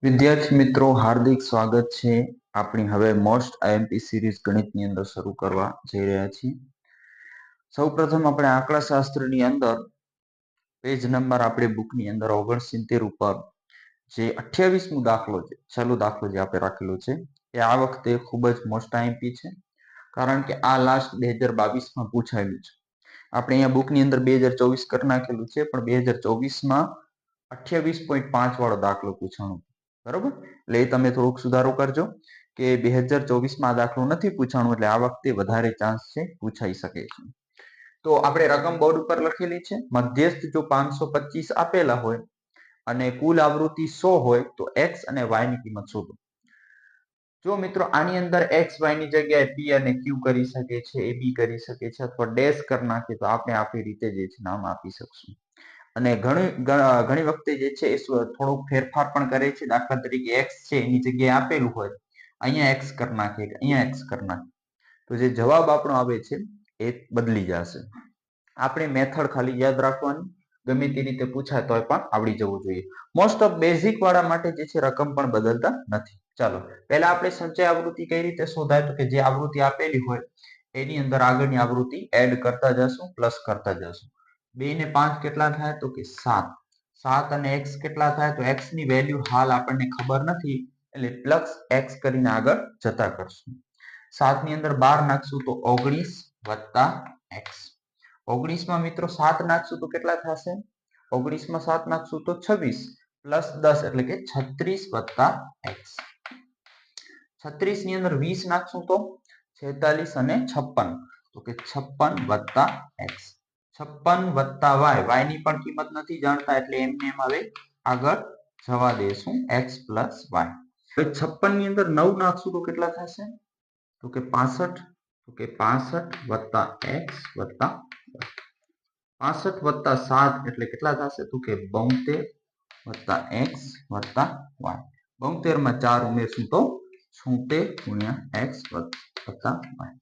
વિદ્યાર્થી મિત્રો હાર્દિક સ્વાગત છે આપણી હવે મોસ્ટ આઈએમપી સિરીઝ ગણિતની અંદર શરૂ કરવા જઈ રહ્યા છીએ। સૌપ્રથમ આપણે આંકડાશાસ્ત્રની અંદર પેજ નંબર આપણી બુકની અંદર 69 ઉપર જે 28મો દાખલો છે છેલ્લો દાખલો જે આપણે રાખેલો છે એ આ વખતે ખૂબ જ મોસ્ટ આઈએમપી છે, કારણ કે આ લાસ્ટ 2022માં પૂછાયેલું છે। આપણે અહીંયા બુકની અંદર 2024 કરી નાખેલું છે, પણ 2024માં 28.5 વાળો દાખલો પૂછાણો, બરોબર। એટલે એ તમે થોડુંક સુધારો કરજો કે 2024માં આ દાખલો નથી પૂછાણો, એટલે આ વખતે વધારે ચાન્સ છે પૂછાઈ શકે છે। તો આપણે રકમ બોર્ડ ઉપર લખેલી છે। મધ્યસ્થ જો 525 આપેલા હોય અને કુલ આવૃત્તિ 100 હોય તો x અને y ની કિંમત શોધો। જો મિત્રો આની અંદર x y ની જગ્યાએ p અને q કરી શકે છે, a b કરી શકે છે, અથવા ડેશ કરી નાખે તો આપણે આપણી રીતે જે છે નામ આપી શકશું। અને ઘણી વખતે જે છે એ થોડોક ફેરફાર પણ કરે છે। દાખલા તરીકે x છે એની જગ્યાએ આપેલું હોય, અહીંયા x કરી નાખે, અહીંયા x કરી નાખે, તો જે જવાબ આપણો આવે છે એ બદલી જશે। આપણે મેથડ ખાલી યાદ રાખવાની, ગમે તે રીતે પૂછાય તોય પણ આવડી જવું જોઈએ। મોસ્ટ ઓફ બેઝિક વાળા માટે જે છે રકમ પણ બદલતા નથી। ચાલો પહેલા આપણે સંચય આવૃત્તિ કઈ રીતે શોધાય, તો કે જે આવૃત્તિ આપેલી હોય એની અંદર આગળની આવૃત્તિ એડ કરતા જશું, પ્લસ કરતા જશું। 2 ને 5 કેટલા થાય, તો કે 7। 7 અને x કેટલા થાય, તો x ની વેલ્યુ હાલ આપણને ખબર નથી, એટલે પ્લસ x કરીને આગળ જતા કરશું। 7 ની અંદર 12 નાખશું તો 19 વત્તા x। 19 માં મિત્રો 7 નાખશું તો કેટલા થશે, 19 માં 7 નાખશું તો 26 પ્લસ 10 એટલે કે 36 વત્તા x। 36 ની અંદર 20 નાખશું તો 46 અને 56, તો કે 56 વત્તા x। 56 વત્તા y ની પણ કિંમત નથી જાણતા, એટલે એમને એમ હવે આગળ જવા દેશું x પ્લસ y। હવે 56 ની અંદર 9 નાખશું તો કેટલા થશે, તો કે 65, તો કે 65 વત્તા x વત્તા 65 વત્તા 7 એટલે કેટલા થશે, તો કે 72 વત્તા x વત્તા y। 72 માં 4 ઉમેરશું તો 76 ગુણ્યા x વત્તા y।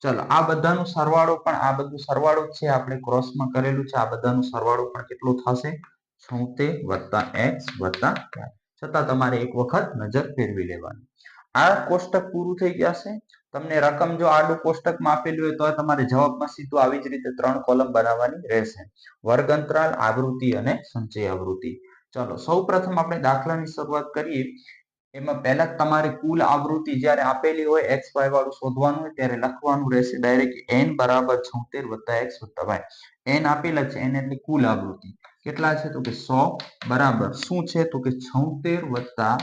ચલો આ બધાનો સરવાળો પણ, આ બધું સરવાળો છે, આપણે ક્રોસમાં કરેલું છે। આ બધાનો સરવાળો પણ કેટલો થશે, 76 વત્તા x વત્તા y। છતાં તમારે એક વખત નજર ફેરવી લેવાની। આ કોષ્ટક પૂરું થઈ જશે। તમને રકમ જો આડું કોષ્ટકમાં આપેલું હોય તો તમારે જવાબમાં સીધું આવી જ રીતે 3 કોલમ બનાવવાની રહેશે, વર્ગ અંતરાલ, આવૃત્તિ અને સંચય આવૃત્તિ। ચલો સૌપ્રથમ આપણે દાખલાની શરૂઆત કરીએ। એમાં પહેલા તમારે કુલ આવૃત્તિ જ્યારે આપેલી હોય x y વાળું શોધવાનું હોય ત્યારે લખવાનું રહેશે ડાયરેક્ટ n બરાબર 76 વત્તા x વત્તા y। n આપેલા છે, n એટલે કુલ આવૃત્તિ કેટલા છે, તો કે 100 બરાબર શું છે, તો કે 76 વત્તા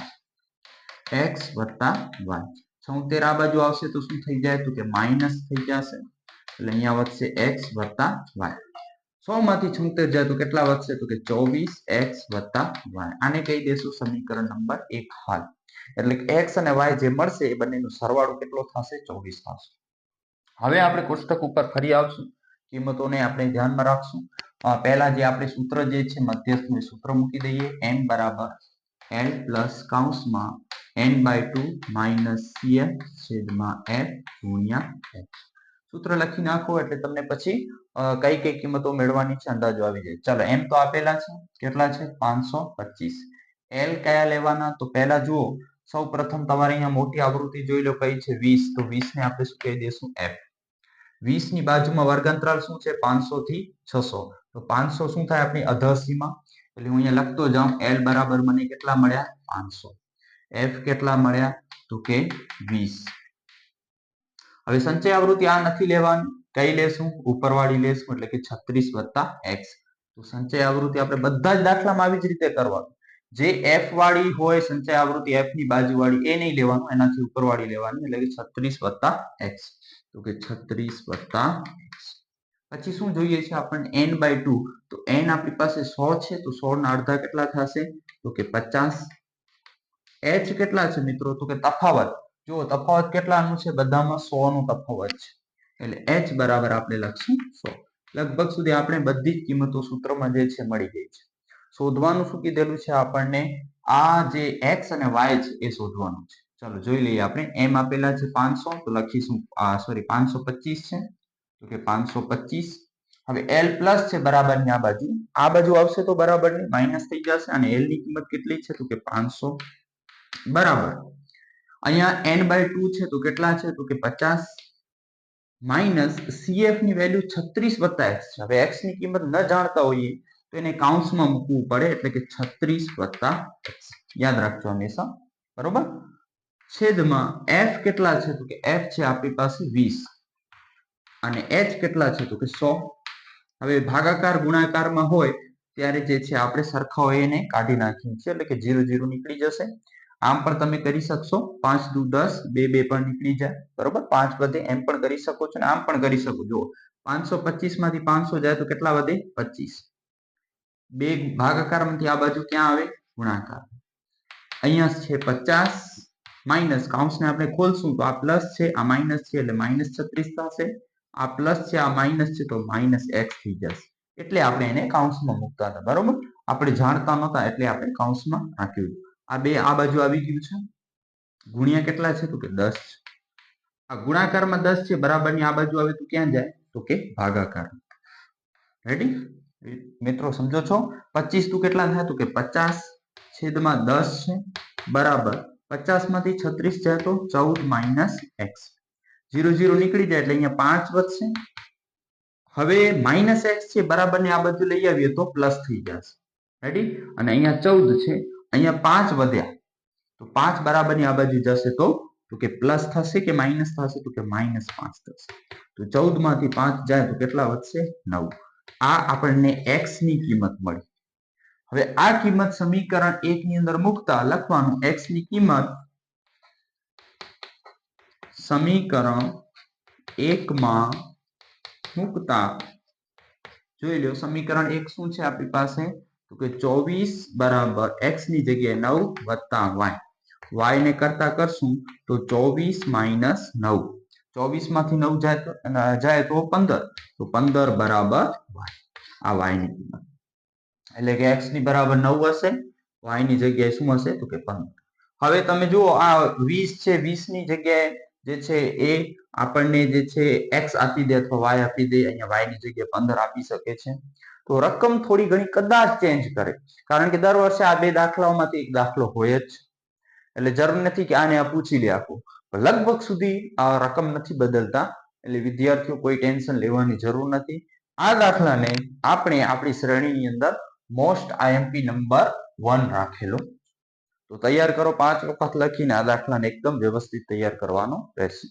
x વત્તા y। 76 આ બાજુ આવશે તો શું થઈ જાય, તો કે માઈનસ થઈ જશે, એટલે અહીંયા વધશે x વત્તા y। 100 માંથી 76 જાય તો કેટલા વધશે, તો કે 24x વત્તા y। આને કહી દેશું સમીકરણ નંબર 1 હાલ। એટલે કે x અને y જે મળશે એ બંનેનો સરવાળો કેટલો થશે, 24 થશે। હવે આપણે કોષ્ટક ઉપર ફરી આવશું, કિંમતોને આપણે ધ્યાનમાં રાખશું। પહેલા જે આપણે સૂત્ર જે છે મધ્યસ્થનું સૂત્ર મૂકી દઈએ, n બરાબર l પ્લસ કૌંસમાં n/2 માઇનસ cf છેદમાં f ગુણ્યા x। સૂત્ર લખી નાખો એટલે તમને પછી કઈ કઈ કિંમતો મેળવવાની છે અંદાજો આવી જાય। ચાલો m તો આપેલા છે, કેટલા છે, 525। l કયા લેવાના, તો પહેલા જુઓ, સૌ પ્રથમ તમારે અહીંયા મોટી આવૃત્તિ જોઈ લો કઈ છે, 20, તો 20 ને આપણે શું કહી દેશું, f। 20 ની બાજુમાં વર્ગ અંતરાલ શું છે, 500 થી 600, તો 500 શું થાય આપણી અધર સીમા, એટલે હું અહીંયા લખતો જાઉં, l બરાબર મને કેટલા મળ્યા, 500, f કેટલા મળ્યા, તો કે 20। હવે સંચય આવૃત્તિ આ નથી લેવાની, કઈ લેશું, ઉપરવાળી લેશું, એટલે કે 36 વત્તા x। તો સંચય આવૃત્તિ આપણે બધા જ દાખલામાં આવી જ રીતે કરવાનું, જે f વાળી હોય સંચય આવૃત્તિ f ની બાજુવાળી એ નહીં લેવાનું, એનાથી ઉપરવાળી લેવાની, એટલે કે 36 વત્તા x, તો કે 36 વત્તા x। પછી શું જોઈએ છે આપણને, n/2, તો n આપણી પાસે 100 છે, તો 100 ના અડધા કેટલા થશે, તો કે 50। h કેટલા છે મિત્રો, તો કે તફાવત, જો તફાવત કેટલાનું છે, બધામાં 100 નું તફાવત છે, એટલે h બરાબર આપણે લખશું 100। લગભગ સુધી આપણે બધી જ કિંમતો સૂત્રમાં જે છે મળી ગઈ છે। શોધવાનું શું કીધેલું છે આપણને, આ જે x અને y છે એ શોધવાનું છે। ચાલો જોઈ લઈએ આપણે, m આપેલા છે 500, તો લખીશું સોરી 525 છે, તો કે 525। હવે l પ્લસ છે બરાબર ની આ બાજુ આવશે તો બરાબર ની માઇનસ થઈ જશે, અને l ની કિંમત કેટલી છે, તો કે 500 બરાબર અહીંયા n/2 છે તો કેટલા છે તો કે 50 માઇનસ CF ની વેલ્યુ 36 વત્તા x છે. હવે x ની કિંમત ન જાણતા હોઈએ તો એને કૌંસમાં મૂકવું પડે એટલે કે 36 વત્તા x યાદ રાખજો હંમેશા બરોબર છેદમાં f કેટલા છે તો કે f છે આપણી પાસે 20 અને h કેટલા છે તો કે 100. હવે ભાગાકાર ગુણાકારમાં હોય ત્યારે જે છે આપણે સરખા હોય એને કાઢી નાખીએ છીએ એટલે કે 0 0 નીકળી જશે. આમ પણ તમે કરી શકશો 5 દુ 10 2 2 પણ નીકળી જાય બરોબર 5 વધે એમ પણ કરી શકો છો અને આમ પણ કરી શકો. જો 525 માંથી 500 જાય તો કેટલા વધે 25. બે ભાગાકારમાંથી આ બાજુ ક્યાં આવે ગુણાકાર. અહીંયા છે 50 માઇનસ કૌંસને આપણે ખોલશું તો આ પ્લસ છે આ માઇનસ છે એટલે માઇનસ 36 થશે. આ પ્લસ છે આ માઇનસ છે તો માઇનસ x થઈ જશે એટલે આપણે એને કૌંસમાં મૂકતા હતા બરોબર આપણે જાણતા નહોતા એટલે આપણે કૌંસમાં રાખ્યું. આ બે આ બાજુ આવી ગયું છે ગુણ્યા કેટલા છે તો કે 10. આ ગુણાકારમાં 10 છે બરાબરની આ બાજુ આવે તો ક્યાં જાય તો કે ભાગાકાર. રેડી મિત્રો સમજો છો 25 તું કેટલા થાય તો કે 50 છેદમાં 10 છે બરાબર 50 માંથી 36 જાય તો 14 માઇનસ x 0 0 નીકળી જાય એટલે અહીંયા 5 વધશે. હવે માઇનસ x છે બરાબર ને આ બાજુ લઈ આવીએ તો પ્લસ થઈ જશે રેડી અને અહીંયા 14 છે અહીંયા 5 વધ્યા તો 5 બરાબર ની આ બાજુ જશે તો કે પ્લસ થશે કે માઇનસ થશે તો કે -5 થશે. તો 14 માંથી 5 જાય તો કેટલા વધશે 9. આ આપણને x ની કિંમત મળી. હવે આ કિંમત સમીકરણ 1 ની અંદર મૂકતા લખવાનું x ની કિંમત સમીકરણ 1 માં મૂકતા જોઈ લો સમીકરણ 1 શું છે આપણી પાસે તો કે 24 બરાબર x ની જગ્યાએ 9 વત્તા y ને કરતા કરશું તો 24 માઇનસ 9 24 માંથી 9 જાય તો 15 તો 15 બરાબર y. આ y ની કિંમત એટલે કે x ની બરાબર 9 હશે y ની જગ્યાએ શું હશે તો કે 15. હવે તમે જુઓ આ 20 છે 20 ની જગ્યાએ જે છે એ આપણને જે છે x આપી દે અથવા y આપી દે અહીંયા y ની જગ્યાએ 15 આપી શકે છે તો રકમ થોડી ઘણી કદાચ ચેન્જ કરે કારણ કે દર વર્ષે આ બે દાખલાઓમાંથી એક દાખલો હોય જ એટલે જરૂર નથી કે આને પૂછી લે આખું લગભગ સુધી આ રકમ નથી બદલતા એટલે વિદ્યાર્થીઓ કોઈ ટેન્શન લેવાની જરૂર નથી. આ દાખલાને આપણે આપણી શ્રેણીની અંદર મોસ્ટ આઈએમપી નંબર 1 રાખેલો તો તૈયાર કરો 5 વખત લખીને આ દાખલાને એકદમ વ્યવસ્થિત તૈયાર કરવાનો રહેશે.